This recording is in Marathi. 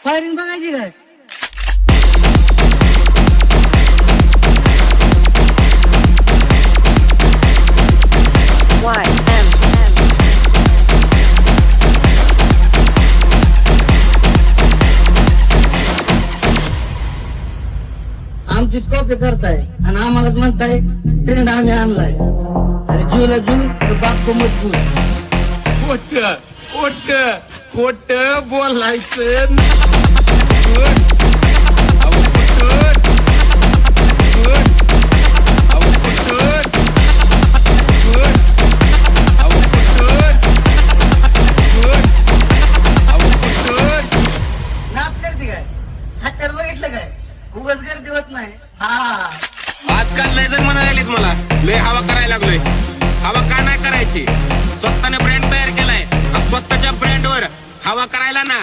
फायरिंग बघायची काय? आमचीच कॉपी करताय आणि आम्हालाच म्हणताय ट्रेंड आम्ही आणलाय. अरे जीवला जीव तर बाप को मजबूत. खोट खोट खोट बोलायचं. नाप करते काय? हत्यार बघितलं काय? उगाच गर्दी होत नाही. हा आजकाल लय जण म्हणायला लागलेत मला लय हवा करायला लागलोय. हवा का नाही करायची? स्वतःने ब्रँड तयार केलाय. स्वतःच्या ब्रँडवर हवा करायला ना